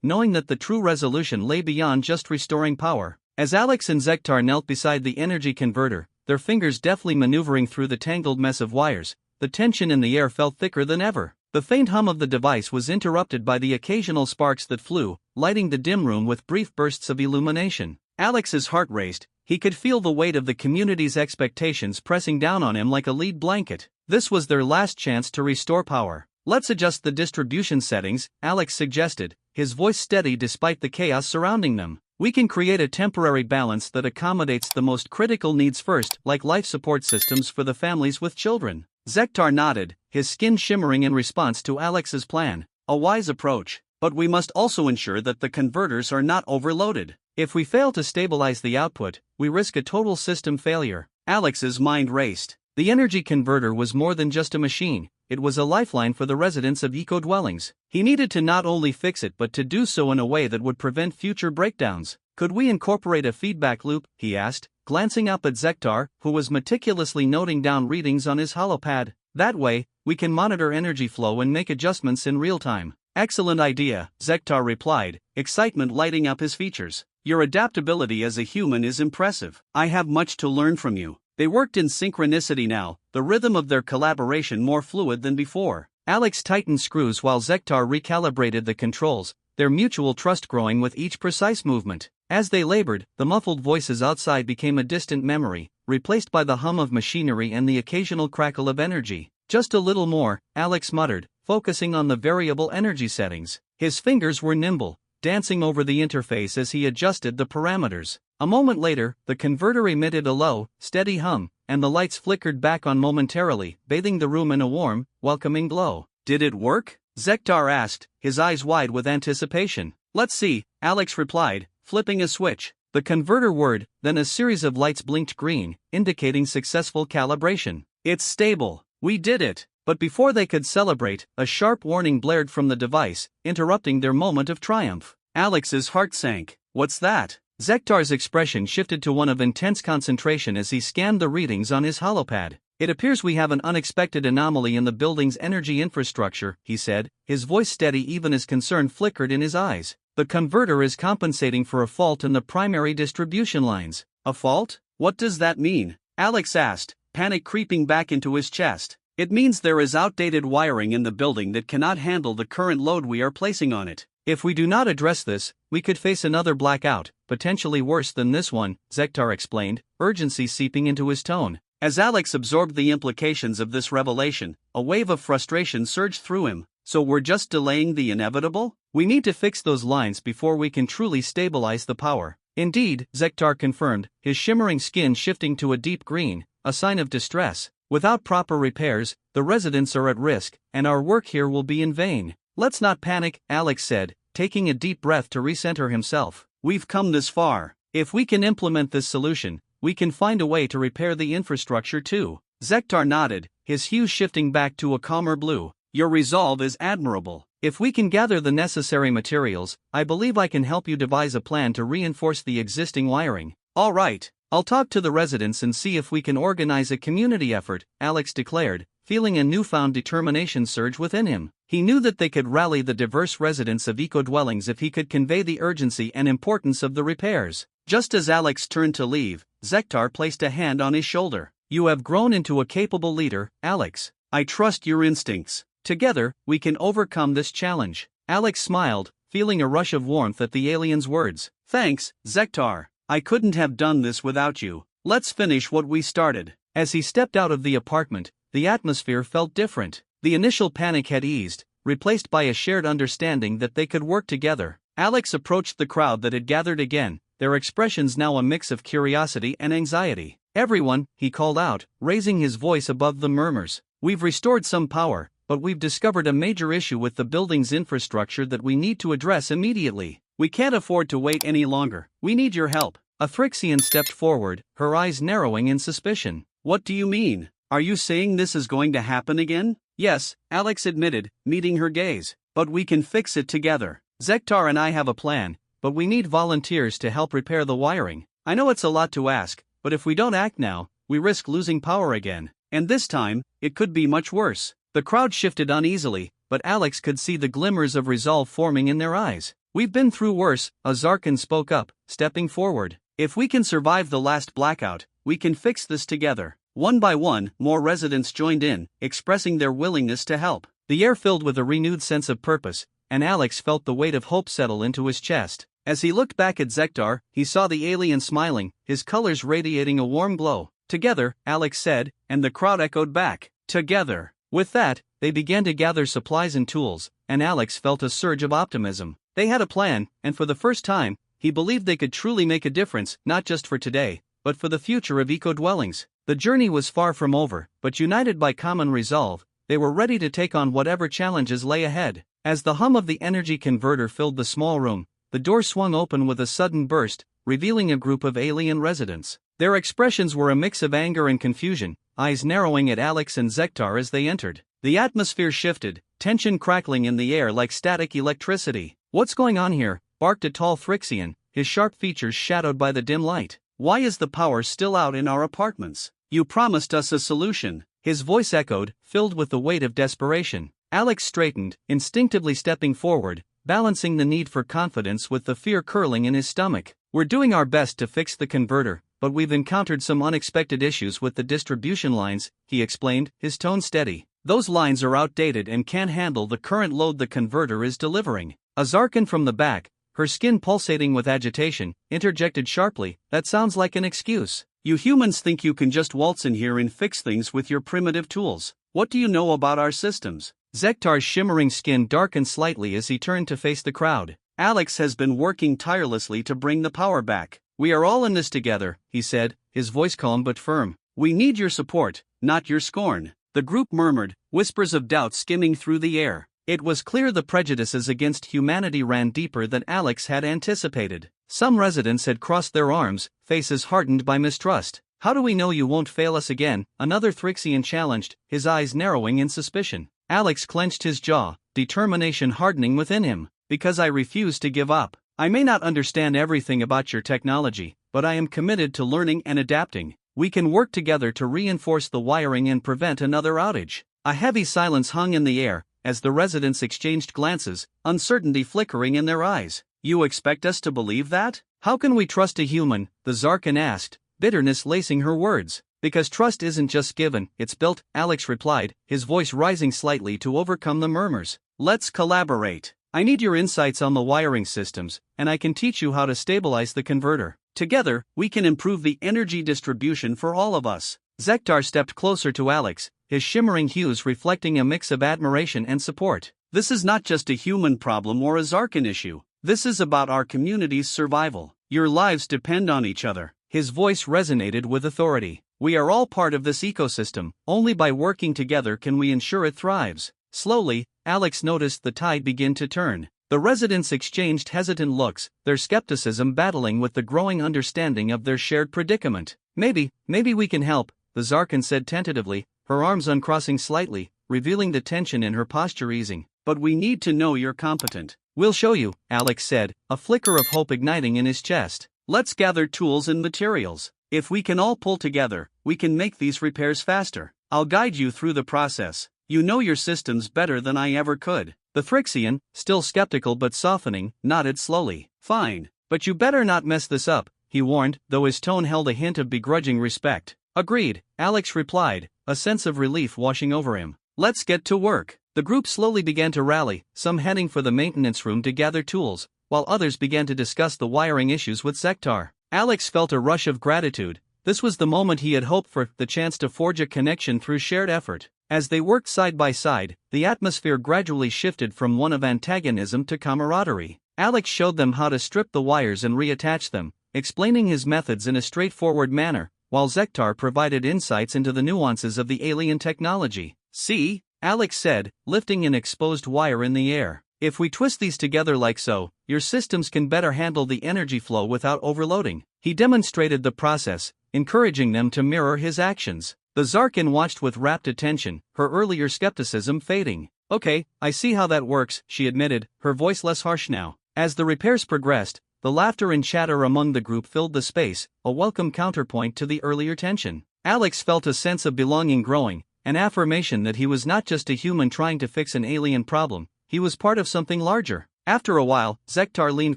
A: knowing that the true resolution lay beyond just restoring power. As Alex and Zektar knelt beside the energy converter, their fingers deftly maneuvering through the tangled mess of wires, the tension in the air felt thicker than ever. The faint hum of the device was interrupted by the occasional sparks that flew, lighting the dim room with brief bursts of illumination. Alex's heart raced. He could feel the weight of the community's expectations pressing down on him like a lead blanket. This was their last chance to restore power. Let's adjust the distribution settings, Alex suggested, his voice steady despite the chaos surrounding them. We can create a temporary balance that accommodates the most critical needs first, like life support systems for the families with children. Zektar nodded, his skin shimmering in response to Alex's plan. A wise approach, but we must also ensure that the converters are not overloaded. If we fail to stabilize the output, we risk a total system failure. Alex's mind raced. The energy converter was more than just a machine, it was a lifeline for the residents of eco-dwellings. He needed to not only fix it but to do so in a way that would prevent future breakdowns. Could we incorporate a feedback loop, he asked, glancing up at Zektar, who was meticulously noting down readings on his holopad. That way, we can monitor energy flow and make adjustments in real time. Excellent idea, Zektar replied, excitement lighting up his features. Your adaptability as a human is impressive. I have much to learn from you. They worked in synchronicity now, the rhythm of their collaboration more fluid than before. Alex tightened screws while Zektar recalibrated the controls, their mutual trust growing with each precise movement. As they labored, the muffled voices outside became a distant memory, replaced by the hum of machinery and the occasional crackle of energy. Just a little more, Alex muttered, focusing on the variable energy settings. His fingers were nimble, dancing over the interface as he adjusted the parameters. A moment later, the converter emitted a low, steady hum, and the lights flickered back on momentarily, bathing the room in a warm, welcoming glow. Did it work? Zektar asked, his eyes wide with anticipation. Let's see, Alex replied, flipping a switch. The converter whirred, then a series of lights blinked green, indicating successful calibration. It's stable. We did it. But before they could celebrate, a sharp warning blared from the device, interrupting their moment of triumph. Alex's heart sank. What's that? Zektar's expression shifted to one of intense concentration as he scanned the readings on his holopad. It appears we have an unexpected anomaly in the building's energy infrastructure, he said, his voice steady even as concern flickered in his eyes. The converter is compensating for a fault in the primary distribution lines. A fault? What does that mean? Alex asked, panic creeping back into his chest. It means there is outdated wiring in the building that cannot handle the current load we are placing on it. If we do not address this, we could face another blackout, potentially worse than this one, Zektar explained, urgency seeping into his tone. As Alex absorbed the implications of this revelation, a wave of frustration surged through him. So we're just delaying the inevitable? We need to fix those lines before we can truly stabilize the power. Indeed, Zektar confirmed, his shimmering skin shifting to a deep green, a sign of distress. Without proper repairs, the residents are at risk, and our work here will be in vain. Let's not panic, Alex said, taking a deep breath to recenter himself. We've come this far. If we can implement this solution, we can find a way to repair the infrastructure too. Zektar nodded, his hue shifting back to a calmer blue. Your resolve is admirable. If we can gather the necessary materials, I believe I can help you devise a plan to reinforce the existing wiring. All right, I'll talk to the residents and see if we can organize a community effort, Alex declared, feeling a newfound determination surge within him. He knew that they could rally the diverse residents of eco-dwellings if he could convey the urgency and importance of the repairs. Just as Alex turned to leave, Zektar placed a hand on his shoulder. You have grown into a capable leader, Alex. I trust your instincts. Together, we can overcome this challenge. Alex smiled, feeling a rush of warmth at the alien's words. Thanks, Zektar. I couldn't have done this without you. Let's finish what we started. As he stepped out of the apartment, the atmosphere felt different. The initial panic had eased, replaced by a shared understanding that they could work together. Alex approached the crowd that had gathered again, their expressions now a mix of curiosity and anxiety. Everyone, he called out, raising his voice above the murmurs. We've restored some power, but we've discovered a major issue with the building's infrastructure that we need to address immediately. We can't afford to wait any longer. We need your help. A Thrixian stepped forward, her eyes narrowing in suspicion. What do you mean? Are you saying this is going to happen again? Yes, Alex admitted, meeting her gaze. But we can fix it together. Zektar and I have a plan, but we need volunteers to help repair the wiring.
B: I know it's a lot to ask, but if we don't act now, we risk losing power again. And this time, it could be much worse.
A: The crowd shifted uneasily, but Alex could see the glimmers of resolve forming in their eyes.
B: We've been through worse, a Zarkan spoke up, stepping forward. If we can survive the last blackout, we can fix this together. One by one, more residents joined in, expressing their willingness to help.
A: The air filled with a renewed sense of purpose, and Alex felt the weight of hope settle into his chest.
B: As he looked back at Zektar, he saw the alien smiling, his colors radiating a warm glow.
A: Together, Alex said, and the crowd echoed back, together. With that, they began to gather supplies and tools, and Alex felt a surge of optimism. They had a plan, and for the first time, he believed they could truly make a difference, not just for today, but for the future of eco-dwellings. The journey was far from over, but united by common resolve, they were ready to take on whatever challenges lay ahead. As the hum of the energy converter filled the small room, the door swung open with a sudden burst, revealing a group of alien residents. Their expressions were a mix of anger and confusion, eyes narrowing at Alex and Zektar as they entered. The atmosphere shifted, tension crackling in the air like static electricity.
B: "What's going on here?"
A: barked a tall Thrixian, his sharp features shadowed by the dim light.
B: "Why is the power still out in our apartments? You promised us a solution."
A: His voice echoed, filled with the weight of desperation. Alex straightened, instinctively stepping forward, balancing the need for confidence with the fear curling in his stomach. "We're doing our best to fix the converter, but we've encountered some unexpected issues with the distribution lines," he explained, his tone steady.
B: "Those lines are outdated and can't handle the current load the converter is delivering."
A: A Zarkan from the back, her skin pulsating with agitation, interjected sharply, "That sounds like an excuse.
B: You humans think you can just waltz in here and fix things with your primitive tools. What do you know about our systems?"
A: Zektar's shimmering skin darkened slightly as he turned to face the crowd.
B: "Alex has been working tirelessly to bring the power back.
A: We are all in this together," he said, his voice calm but firm.
B: "We need your support, not your scorn." The group murmured, whispers of doubt skimming through the air.
A: It was clear the prejudices against humanity ran deeper than Alex had anticipated. Some residents had crossed their arms, faces hardened by mistrust. "How do we know you won't fail us again?" another Thrixian challenged, his eyes narrowing in suspicion. Alex clenched his jaw, determination hardening within him. "Because I refuse to give up. I may not understand everything about your technology, but I am committed to learning and adapting. We can work together to reinforce the wiring and prevent another outage." A heavy silence hung in the air, as the residents exchanged glances, uncertainty flickering in their eyes.
B: "You expect us to believe that?"
A: "How can we trust a human?" the Zarkan asked, bitterness lacing her words. "Because trust isn't just given, it's built," Alex replied, his voice rising slightly to overcome the murmurs.
B: "Let's collaborate.
A: I need your insights on the wiring systems, and I can teach you how to stabilize the converter.
B: Together, we can improve the energy distribution for all of us."
A: Zektar stepped closer to Alex, his shimmering hues reflecting a mix of admiration and support.
B: "This is not just a human problem or a Zarkan issue. This is about our community's survival. Your lives depend on each other."
A: His voice resonated with authority. "We are all part of this ecosystem. Only by working together can we ensure it thrives." Slowly, Alex noticed the tide begin to turn. The residents exchanged hesitant looks, their skepticism battling with the growing understanding of their shared predicament. Maybe we can help," the Zarkan said tentatively, her arms uncrossing slightly, revealing the tension in her posture easing.
B: "But we need to know you're competent."
A: "We'll show you," Alex said, a flicker of hope igniting in his chest.
B: "Let's gather tools and materials. If we can all pull together, we can make these repairs faster. I'll guide you through the process. You know your systems better than I ever could."
A: The Thrixian, still skeptical but softening, nodded slowly.
B: "Fine.
A: But you better not mess this up," he warned, though his tone held a hint of begrudging respect. "Agreed," Alex replied, a sense of relief washing over him.
B: "Let's get to work."
A: The group slowly began to rally, some heading for the maintenance room to gather tools, while others began to discuss the wiring issues with Zektar. Alex felt a rush of gratitude. This was the moment he had hoped for, the chance to forge a connection through shared effort. As they worked side by side, the atmosphere gradually shifted from one of antagonism to camaraderie. Alex showed them how to strip the wires and reattach them, explaining his methods in a straightforward manner, while Zektar provided insights into the nuances of the alien technology.
B: "See?"
A: Alex said, lifting an exposed wire in the air. "If we twist these together like so, your systems can better handle the energy flow without overloading." He demonstrated the process, encouraging them to mirror his actions. The Zarkan watched with rapt attention, her earlier skepticism fading. "Okay, I see how that works," she admitted, her voice less harsh now. As the repairs progressed, The laughter and chatter among the group filled the space, a welcome counterpoint to the earlier tension. Alex felt a sense of belonging growing, an affirmation that he was not just a human trying to fix an alien problem, he was part of something larger. After a while, Zektar leaned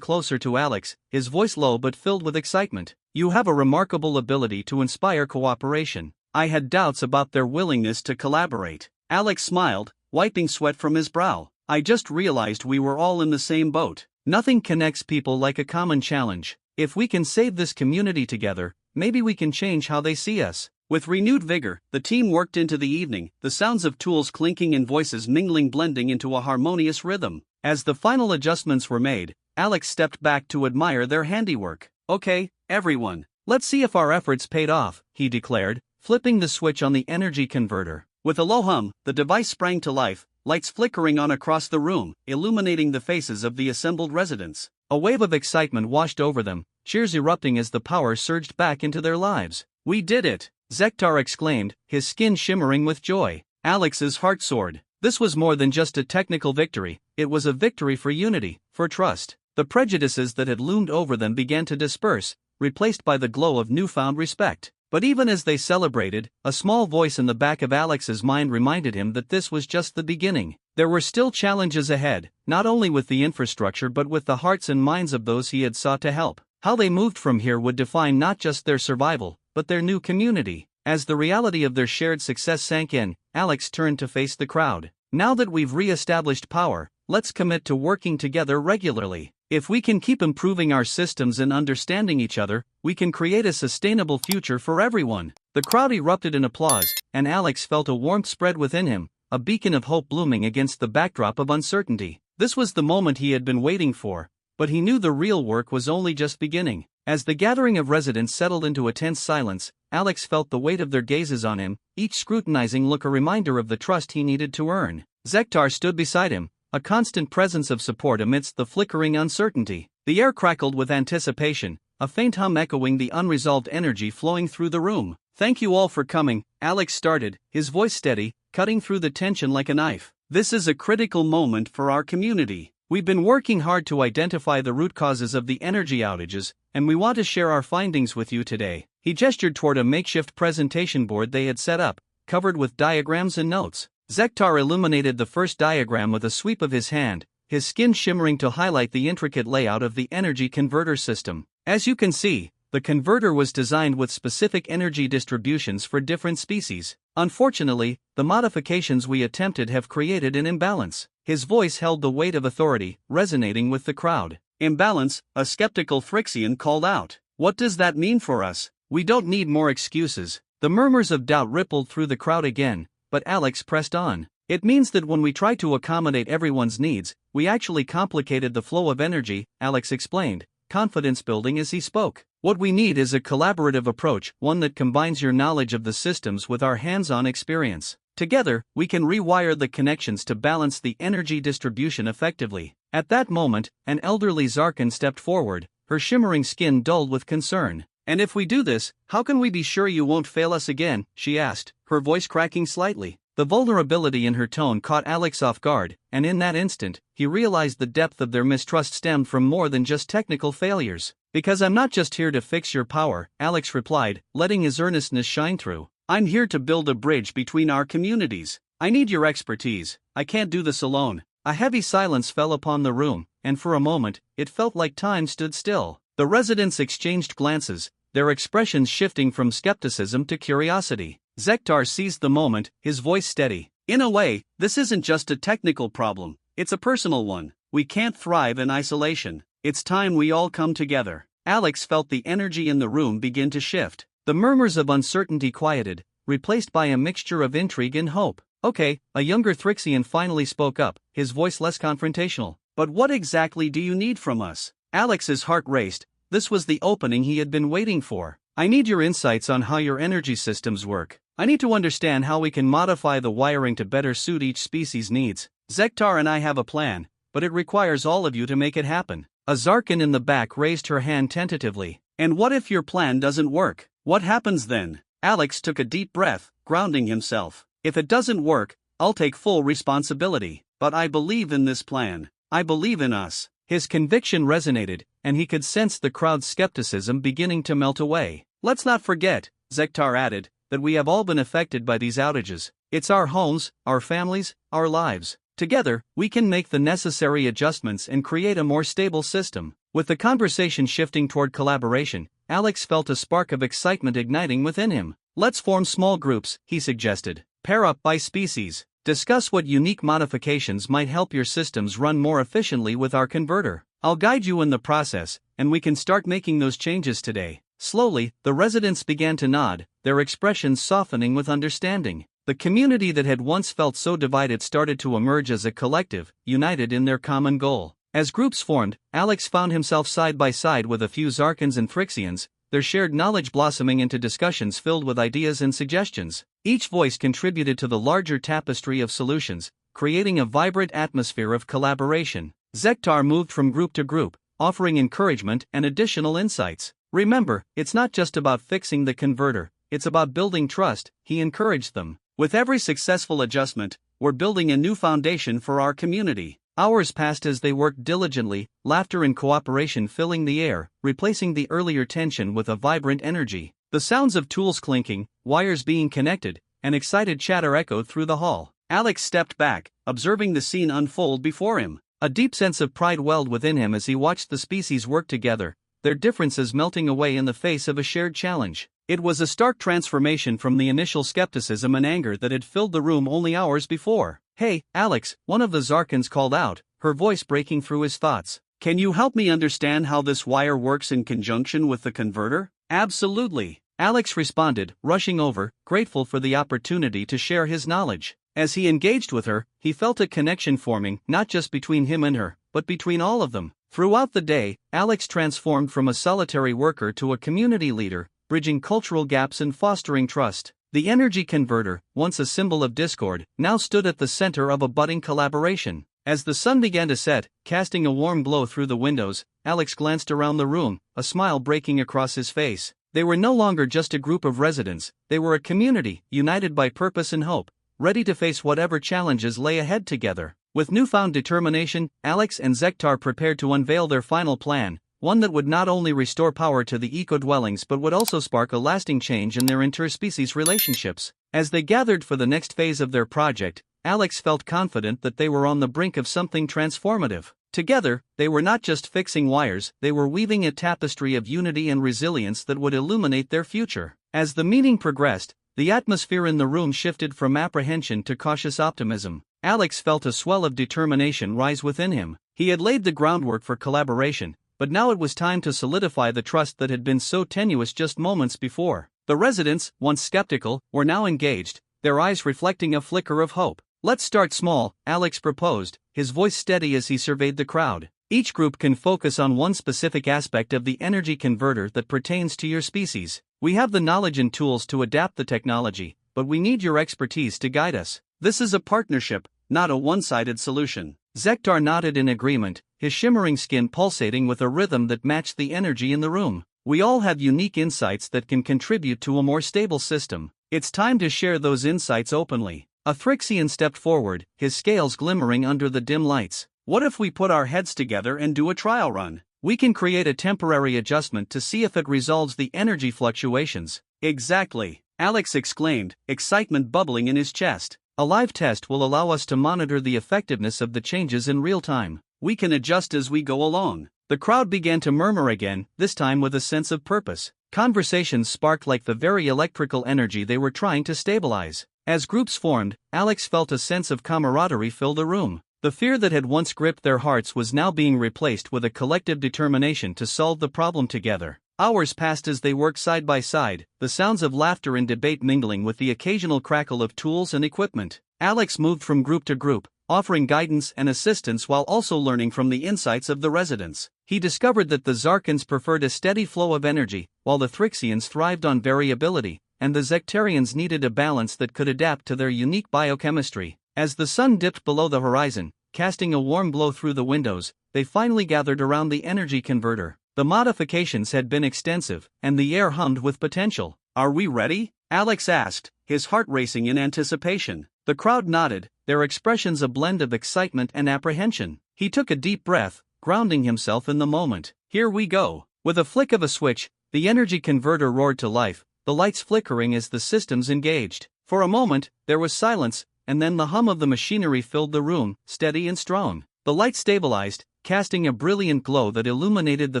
A: closer to Alex, his voice low but filled with excitement. "You have a remarkable ability to inspire cooperation. I had doubts about their willingness to collaborate." Alex smiled, wiping sweat from his brow. "I just realized we were all in the same boat. Nothing connects people like a common challenge. If we can save this community together, maybe we can change how they see us." With renewed vigor, the team worked into the evening, the sounds of tools clinking and voices mingling blending into a harmonious rhythm. As the final adjustments were made, Alex stepped back to admire their handiwork. "Okay, everyone, let's see if our efforts paid off," he declared, flipping the switch on the energy converter. With a low hum, the device sprang to life, lights flickering on across the room, illuminating the faces of the assembled residents. A wave of excitement washed over them, cheers erupting as the power surged back into their lives. "We did it!" Zektar exclaimed, his skin shimmering with joy. Alex's heart soared. This was more than just a technical victory, it was a victory for unity, for trust. The prejudices that had loomed over them began to disperse, replaced by the glow of newfound respect. But even as they celebrated, a small voice in the back of Alex's mind reminded him that this was just the beginning. There were still challenges ahead, not only with the infrastructure but with the hearts and minds of those he had sought to help. How they moved from here would define not just their survival, but their new community. As the reality of their shared success sank in, Alex turned to face the crowd. "Now that we've re-established power, let's commit to working together regularly. If we can keep improving our systems and understanding each other, we can create a sustainable future for everyone." The crowd erupted in applause, and Alex felt a warmth spread within him, a beacon of hope blooming against the backdrop of uncertainty. This was the moment he had been waiting for, but he knew the real work was only just beginning. As the gathering of residents settled into a tense silence, Alex felt the weight of their gazes on him, each scrutinizing look a reminder of the trust he needed to earn. Zektar stood beside him, a constant presence of support amidst the flickering uncertainty. The air crackled with anticipation, a faint hum echoing the unresolved energy flowing through the room. "Thank you all for coming," Alex started, his voice steady, cutting through the tension like a knife. "This is a critical moment for our community. We've been working hard to identify the root causes of the energy outages, and we want to share our findings with you today." He gestured toward a makeshift presentation board they had set up, covered with diagrams and notes. Zektar illuminated the first diagram with a sweep of his hand, his skin shimmering to highlight the intricate layout of the energy converter system. "As you can see, the converter was designed with specific energy distributions for different species. Unfortunately, the modifications we attempted have created an imbalance." His voice held the weight of authority, resonating with the crowd. "Imbalance?" a skeptical Thrixian called out. "What does that mean for us? We don't need more excuses." The murmurs of doubt rippled through the crowd again, but Alex pressed on. "It means that when we try to accommodate everyone's needs, we actually complicated the flow of energy," Alex explained, confidence building as he spoke. "What we need is a collaborative approach, one that combines your knowledge of the systems with our hands-on experience. Together, we can rewire the connections to balance the energy distribution effectively." At that moment, an elderly Zarkan stepped forward, her shimmering skin dulled with concern. "And if we do this, how can we be sure you won't fail us again?" she asked, her voice cracking slightly. The vulnerability in her tone caught Alex off guard, and in that instant, he realized the depth of their mistrust stemmed from more than just technical failures. "Because I'm not just here to fix your power," Alex replied, letting his earnestness shine through. "I'm here to build a bridge between our communities. I need your expertise. I can't do this alone." A heavy silence fell upon the room, and for a moment, it felt like time stood still. The residents exchanged glances, their expressions shifting from skepticism to curiosity. Zektar seized the moment, his voice steady. "In a way, this isn't just a technical problem, it's a personal one. We can't thrive in isolation. It's time we all come together." Alex felt the energy in the room begin to shift. The murmurs of uncertainty quieted, replaced by a mixture of intrigue and hope. "Okay," a younger Thrixian finally spoke up, his voice less confrontational. "But what exactly do you need from us?" Alex's heart raced. This was the opening he had been waiting for. "I need your insights on how your energy systems work. I need to understand how we can modify the wiring to better suit each species' needs. Zektar and I have a plan, but it requires all of you to make it happen." A Zarkan in the back raised her hand tentatively. "And what if your plan doesn't work? What happens then?" Alex took a deep breath, grounding himself. "If it doesn't work, I'll take full responsibility. But I believe in this plan. I believe in us." His conviction resonated, and he could sense the crowd's skepticism beginning to melt away.
B: Let's not forget, Zektar added, that we have all been affected by these outages. It's our homes, our families, our lives. Together, we can make the necessary adjustments and create a more stable system.
A: With the conversation shifting toward collaboration, Alex felt a spark of excitement igniting within him.
B: Let's form small groups, he suggested. Pair up by species.
A: Discuss what unique modifications might help your systems run more efficiently with our converter.
B: I'll guide you in the process, and we can start making those changes today.
A: Slowly, the residents began to nod, their expressions softening with understanding. The community that had once felt so divided started to emerge as a collective, united in their common goal. As groups formed, Alex found himself side by side with a few Zarkans and Thrixians, their shared knowledge blossoming into discussions filled with ideas and suggestions. Each voice contributed to the larger tapestry of solutions, creating a vibrant atmosphere of collaboration.
B: Zektar moved from group to group, offering encouragement and additional insights.
A: Remember, it's not just about fixing the converter, it's about building trust, he encouraged them.
B: With every successful adjustment, we're building a new foundation for our community.
A: Hours passed as they worked diligently, laughter and cooperation filling the air, replacing the earlier tension with a vibrant energy. The sounds of tools clinking, wires being connected, and excited chatter echoed through the hall.
B: Alex stepped back, observing the scene unfold before him.
A: A deep sense of pride welled within him as he watched the species work together, their differences melting away in the face of a shared challenge.
B: It was a stark transformation from the initial skepticism and anger that had filled the room only hours before.
A: "Hey, Alex," one of the Zarkans called out, her voice breaking through his thoughts.
B: "Can you help me understand how this wire works in conjunction with the converter?"
A: "Absolutely," Alex responded, rushing over, grateful for the opportunity to share his knowledge. As he engaged with her, he felt a connection forming, not just between him and her, but between all of them. Throughout the day, Alex transformed from a solitary worker to a community leader, bridging cultural gaps and fostering trust. The energy converter, once a symbol of discord, now stood at the center of a budding collaboration. As the sun began to set, casting a warm glow through the windows, Alex glanced around the room, a smile breaking across his face. They were no longer just a group of residents, they were a community, united by purpose and hope, ready to face whatever challenges lay ahead together. With newfound determination, Alex and Zektar prepared to unveil their final plan, one that would not only restore power to the eco-dwellings but would also spark a lasting change in their interspecies relationships. As they gathered for the next phase of their project, Alex felt confident that they were on the brink of something transformative. Together, they were not just fixing wires, they were weaving a tapestry of unity and resilience that would illuminate their future. As the meeting progressed, the atmosphere in the room shifted from apprehension to cautious optimism. Alex felt a swell of determination rise within him. He had laid the groundwork for collaboration, but now it was time to solidify the trust that had been so tenuous just moments before. The residents, once skeptical, were now engaged, their eyes reflecting a flicker of hope. "Let's start small," Alex proposed, his voice steady as he surveyed the crowd. "Each group can focus on one specific aspect of the energy converter that pertains to your species. We have the knowledge and tools to adapt the technology, but we need your expertise to guide us.
B: This is a partnership, not a one-sided solution."
A: Zektar nodded in agreement, his shimmering skin pulsating with a rhythm that matched the energy in the room. "We all have unique insights that can contribute to a more stable system. It's time to share those insights openly." A Thrixian stepped forward, his scales glimmering under the dim lights.
B: "What if we put our heads together and do a trial run?
A: We can create a temporary adjustment to see if it resolves the energy fluctuations."
B: "Exactly," Alex exclaimed, excitement bubbling in his chest.
A: "A live test will allow us to monitor the effectiveness of the changes in real time.
B: We can adjust as we go along."
A: The crowd began to murmur again, this time with a sense of purpose. Conversations sparked like the very electrical energy they were trying to stabilize. As groups formed, Alex felt a sense of camaraderie fill the room. The fear that had once gripped their hearts was now being replaced with a collective determination to solve the problem together. Hours passed as they worked side by side, the sounds of laughter and debate mingling with the occasional crackle of tools and equipment. Alex moved from group to group, offering guidance and assistance while also learning from the insights of the residents. He discovered that the Zarkans preferred a steady flow of energy, while the Thrixians thrived on variability, and the Zektarians needed a balance that could adapt to their unique biochemistry. As the sun dipped below the horizon, casting a warm glow through the windows, they finally gathered around the energy converter. The modifications had been extensive, and the air hummed with potential.
B: "Are we ready?" Alex asked, his heart racing in anticipation.
A: The crowd nodded, their expressions a blend of excitement and apprehension. He took a deep breath, grounding himself in the moment. Here we go. With a flick of a switch, the energy converter roared to life, the lights flickering as the systems engaged. For a moment, there was silence, and then the hum of the machinery filled the room, steady and strong. The light stabilized, casting a brilliant glow that illuminated the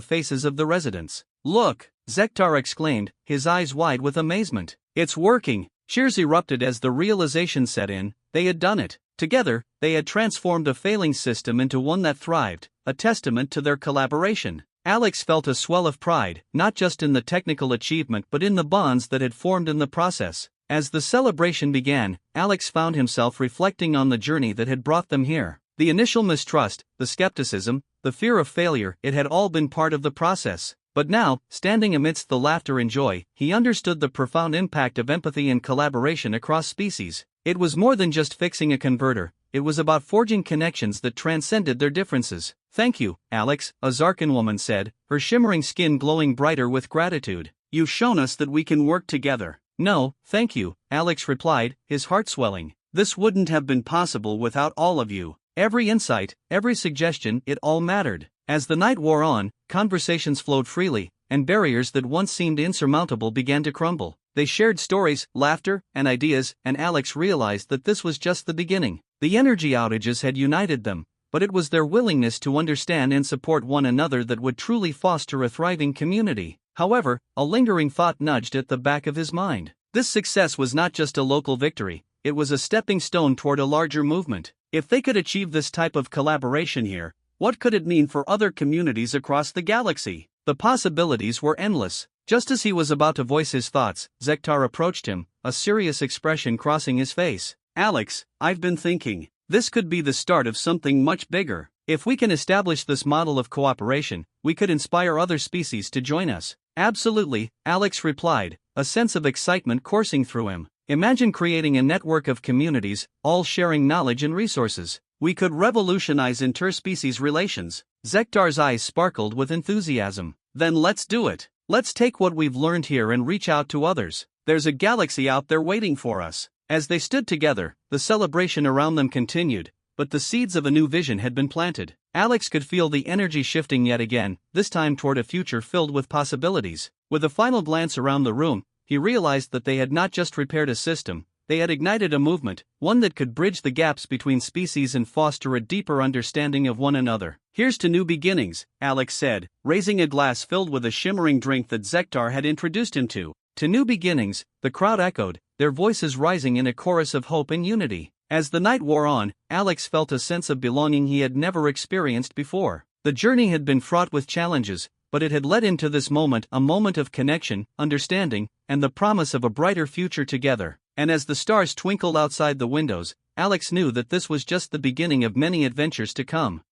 A: faces of the residents. "Look!" Zektar exclaimed, his eyes wide with amazement. "It's working!" Cheers erupted as the realization set in. They had done it. Together, they had transformed a failing system into one that thrived, a testament to their collaboration. Alex felt a swell of pride, not just in the technical achievement but in the bonds that had formed in the process. As the celebration began, Alex found himself reflecting on the journey that had brought them here. The initial mistrust, the skepticism, the fear of failure, it had all been part of the process. But now, standing amidst the laughter and joy, he understood the profound impact of empathy and collaboration across species. It was more than just fixing a converter, it was about forging connections that transcended their differences. "Thank you, Alex," a Zarkan woman said, her shimmering skin glowing brighter with gratitude. "You've shown us that we can work together." "No, thank you," Alex replied, his heart swelling. "This wouldn't have been possible without all of you. Every insight, every suggestion, it all mattered." As the night wore on, conversations flowed freely, and barriers that once seemed insurmountable began to crumble. They shared stories, laughter, and ideas, and Alex realized that this was just the beginning. The energy outages had united them, but it was their willingness to understand and support one another that would truly foster a thriving community. However, a lingering thought nudged at the back of his mind. This success was not just a local victory, it was a stepping stone toward a larger movement. If they could achieve this type of collaboration here, what could it mean for other communities across the galaxy? The possibilities were endless. Just as he was about to voice his thoughts, Zektar approached him, a serious expression crossing his face. "Alex, I've been thinking. This could be the start of something much bigger. If we can establish this model of cooperation, we could inspire other species to join us." "Absolutely," Alex replied, a sense of excitement coursing through him. "Imagine creating a network of communities, all sharing knowledge and resources. We could revolutionize interspecies relations." Zektar's eyes sparkled with enthusiasm. "Then let's do it. Let's take what we've learned here and reach out to others. There's a galaxy out there waiting for us." As they stood together, the celebration around them continued, but the seeds of a new vision had been planted. Alex could feel the energy shifting yet again, this time toward a future filled with possibilities. With a final glance around the room, he realized that they had not just repaired a system, they had ignited a movement, one that could bridge the gaps between species and foster a deeper understanding of one another. "Here's to new beginnings," Alex said, raising a glass filled with a shimmering drink that Zektar had introduced him to. "To new beginnings," the crowd echoed, their voices rising in a chorus of hope and unity. As the night wore on, Alex felt a sense of belonging he had never experienced before. The journey had been fraught with challenges, but it had led into this moment, a moment of connection, understanding, and the promise of a brighter future together. And as the stars twinkled outside the windows, Alex knew that this was just the beginning of many adventures to come.